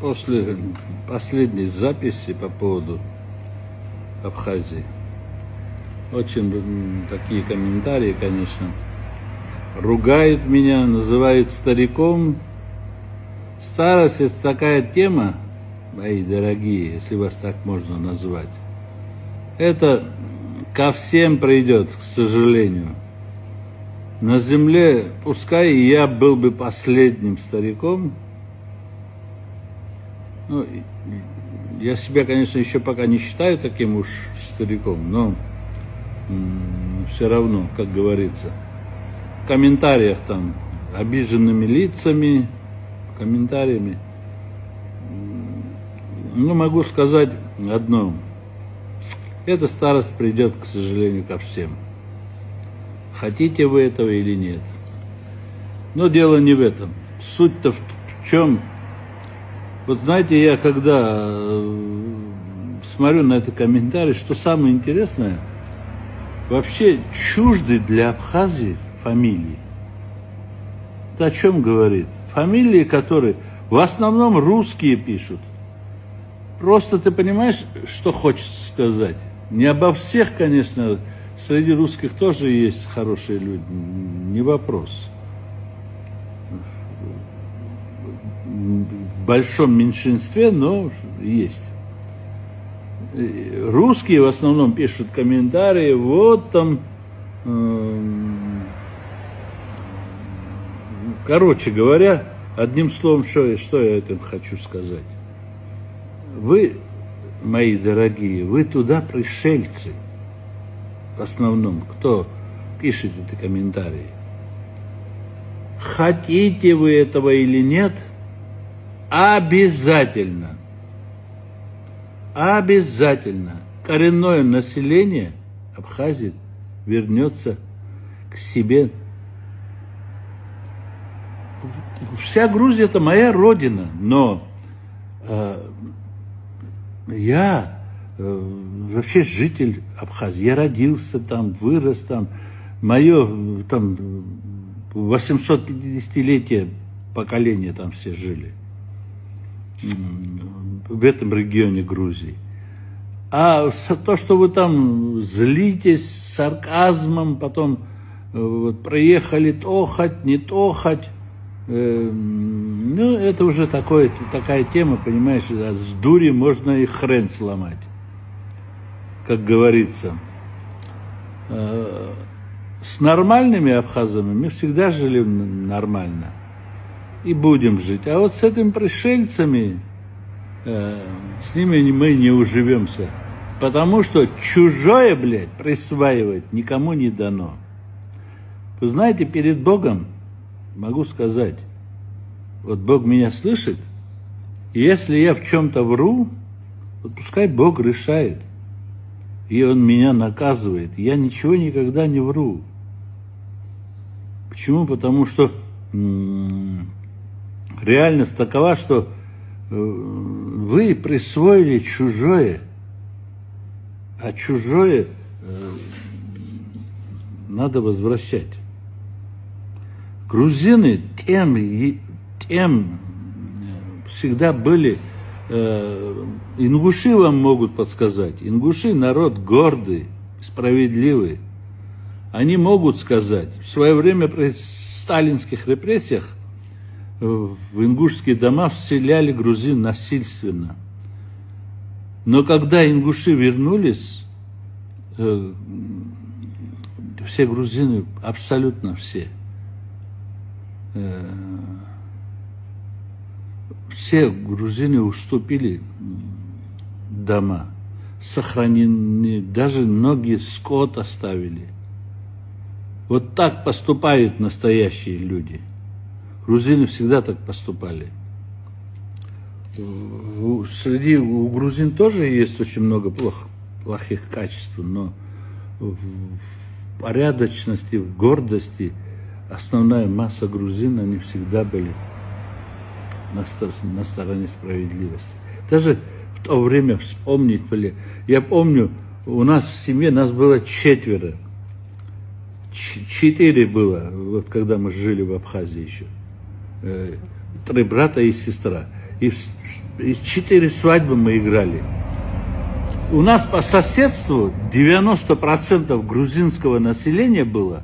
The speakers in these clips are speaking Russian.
после последней записи по поводу Абхазии, очень такие комментарии, конечно, ругают меня, называют стариком. Старость — это такая тема, мои дорогие, если вас так можно назвать. Это ко всем придет, к сожалению. На земле, пускай и я был бы последним стариком, ну, я себя, конечно, еще пока не считаю таким уж стариком, но все равно, как говорится, в комментариях там, обиженными лицами, комментариями, ну, могу сказать одно. Эта старость придет, к сожалению, ко всем. Хотите вы этого или нет. Но дело не в этом. Суть-то в чем? Вот знаете, я когда смотрю на этот комментарий, что самое интересное, вообще чужды для Абхазии фамилии. Это о чем говорит? Фамилии, которые в основном русские пишут. Просто ты понимаешь, что хочется сказать? Не обо всех, конечно, среди русских тоже есть хорошие люди, не вопрос. В большом меньшинстве, но есть. Русские в основном пишут комментарии, вот там, короче говоря, одним словом, что я этим хочу сказать. Вы, мои дорогие, вы туда пришельцы, в основном, кто пишет эти комментарии. Хотите вы этого или нет, обязательно, коренное население Абхазии вернется к себе. Вся Грузия — это моя родина, но я вообще житель Абхазии. Я родился там, вырос там. Мое там 850-летие поколения там все жили. В этом регионе Грузии. А то, что вы там злитесь с сарказмом, потом вот, проехали тохать, не тохать, ну, это уже такая тема, понимаешь, с дури можно и хрен сломать, как говорится. С нормальными абхазами мы всегда жили нормально и будем жить. А вот с этими пришельцами, с ними мы не уживемся, потому что чужое, блядь, присваивать никому не дано. Вы знаете, перед Богом могу сказать, вот Бог меня слышит, и если я в чем-то вру, вот пускай Бог решает, и Он меня наказывает. Я ничего никогда не вру. Почему? Потому что реальность такова, что вы присвоили чужое, а чужое надо возвращать. Грузины тем всегда были, ингуши вам могут подсказать. Ингуши народ гордый, справедливый. Они могут сказать, в свое время при сталинских репрессиях в ингушские дома вселяли грузин насильственно. Но когда ингуши вернулись, все грузины, абсолютно все грузины уступили дома, сохранены, даже многие скот оставили. Вот так поступают настоящие люди. Грузины всегда так поступали. У грузин тоже есть очень много плохих качеств, но в порядочности, в гордости основная масса грузин, они всегда были на стороне справедливости. Даже в то время вспомнить, я помню, у нас в семье нас было 4. 4 было, вот когда мы жили в Абхазии еще. 3 брата и сестра. И 4 свадьбы мы играли. У нас по соседству 90% грузинского населения было.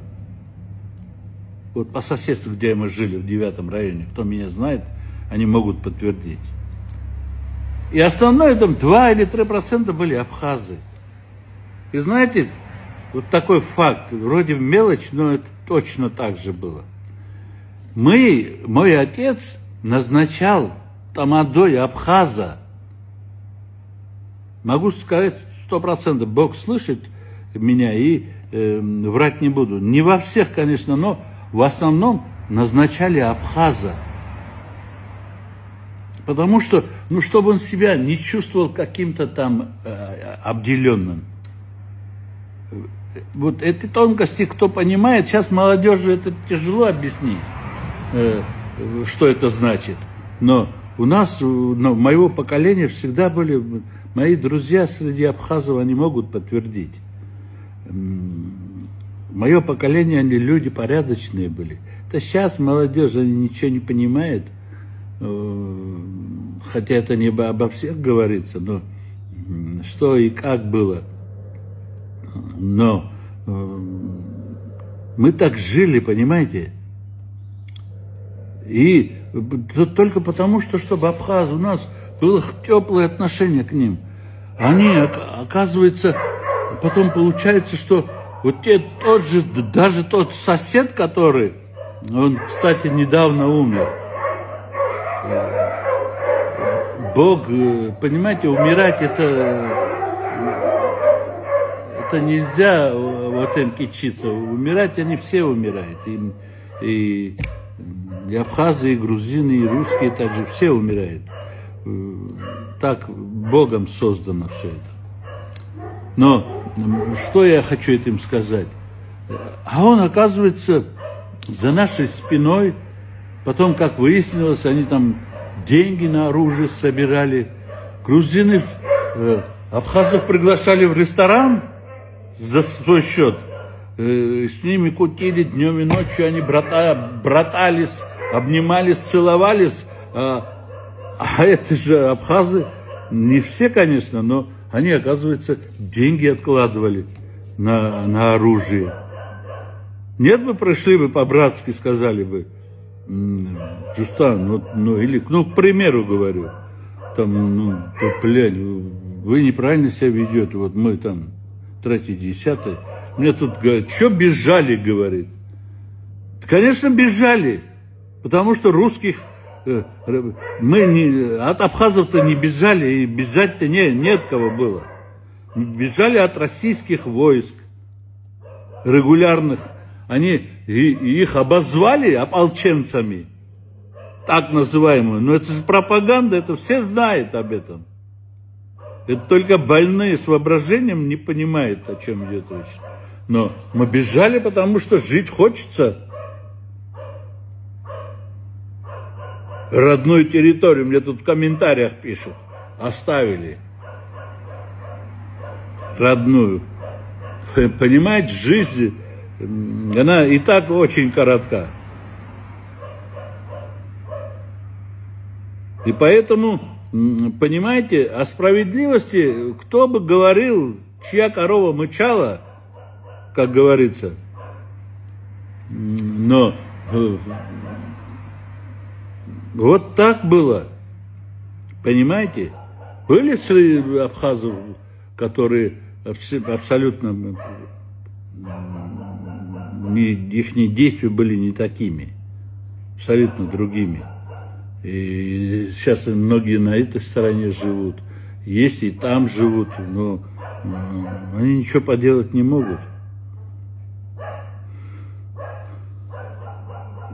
Вот по соседству, где мы жили, в 9-м районе, кто меня знает, они могут подтвердить. И основное там 2 или 3% были абхазы. И знаете, вот такой факт, вроде мелочь, но это точно так же было. Мой отец назначал тамадой абхаза. Могу сказать 100%, Бог слышит меня и врать не буду. Не во всех, конечно, но в основном назначали абхаза. Потому что, чтобы он себя не чувствовал каким-то там обделенным. Вот эти тонкости, кто понимает, сейчас молодежи это тяжело объяснить, что это значит. Но у нас, моего поколения всегда были, мои друзья среди абхазов, они могут подтвердить. Мое поколение, они люди порядочные были. Это сейчас молодежь, они ничего не понимает. Хотя это не обо всех говорится, но что и как было. Но мы так жили, понимаете? И только потому, что чтобы абхазы, у нас было теплое отношение к ним. Они, оказывается, потом получается, что вот даже тот сосед, который, он, кстати, недавно умер. Бог, понимаете, умирать это нельзя вот им кичиться. Умирать они все умирают. И абхазы, и грузины, и русские также все умирают. Так Богом создано все это. Но что я хочу этим сказать? А он, оказывается, за нашей спиной, потом, как выяснилось, они там деньги на оружие собирали. Грузины абхазов приглашали в ресторан за свой счет. С ними кутили днем и ночью, они братались, обнимались, целовались. А это же абхазы, не все, конечно, но они, оказывается, деньги откладывали на оружие. Нет бы пришли бы по-братски, сказали бы, Джустан, к примеру говорю, там, блядь, вы неправильно себя ведете, вот мы там, 3-10, мне тут говорят, что бежали, говорит. Конечно, бежали, потому что русских, мы от абхазов-то не бежали, и бежать-то не от кого было. Бежали от российских войск, регулярных. Они их обозвали ополченцами, так называемую. Но это же пропаганда, это все знают об этом. Это только больные с воображением не понимают, о чем идет речь. Но мы бежали, потому что жить хочется. Родную территорию, мне тут в комментариях пишут, оставили. Родную. Понимаете, жизнь, она и так очень коротка. И поэтому, понимаете, о справедливости, кто бы говорил, чья корова мычала, как говорится, но вот так было, понимаете? Были среди абхазов, которые абсолютно, их действия были не такими, абсолютно другими. И сейчас многие на этой стороне живут, есть и там живут, но они ничего поделать не могут.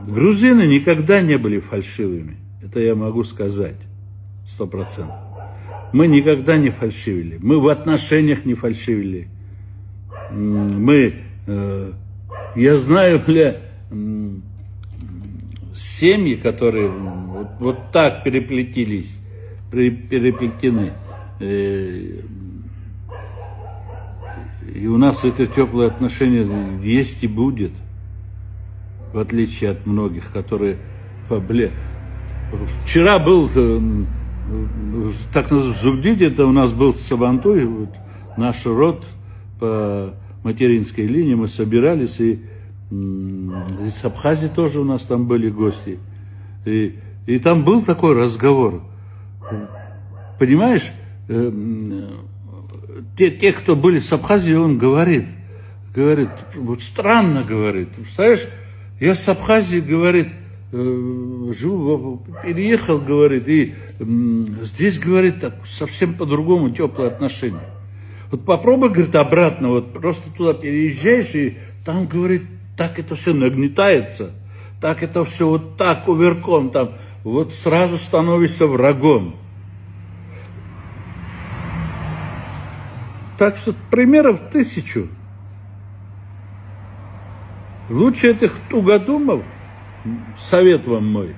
Грузины никогда не были фальшивыми, это я могу сказать, 100%. Мы никогда не фальшивили, мы в отношениях не фальшивили. Я знаю, семьи, которые вот так переплетены. И у нас это теплое отношение есть и будет. В отличие от многих, которые... Вчера был так называемый Зугдид, это у нас был Сабантуй, вот, наш род по материнской линии, мы собирались, и из Абхазии тоже у нас там были гости. И там был такой разговор. Понимаешь, те, кто были с Абхазии, он говорит, вот странно говорит. Представляешь, я с Абхазии, говорит, живу, переехал, говорит, и здесь, говорит, так, совсем по-другому теплые отношения. Вот попробуй, говорит, обратно, вот просто туда переезжаешь, и там, говорит, так это все нагнетается, так это все вот так уверком, там, вот сразу становишься врагом. Так что примеров 1000. Лучше этих тугодумов, совет вам мой.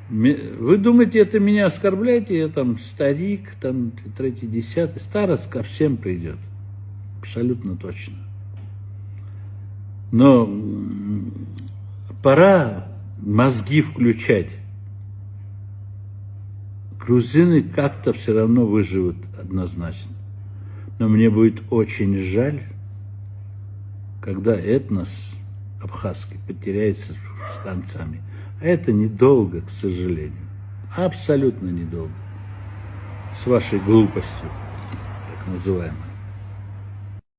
Вы думаете, это меня оскорбляете? Я там старик, там 3-10, старость ко всем придет. Абсолютно точно. Но пора мозги включать. Грузины как-то все равно выживут однозначно. Но мне будет очень жаль, когда этнос абхазский потеряется с концами. А это недолго, к сожалению. Абсолютно недолго. С вашей глупостью, так называемой.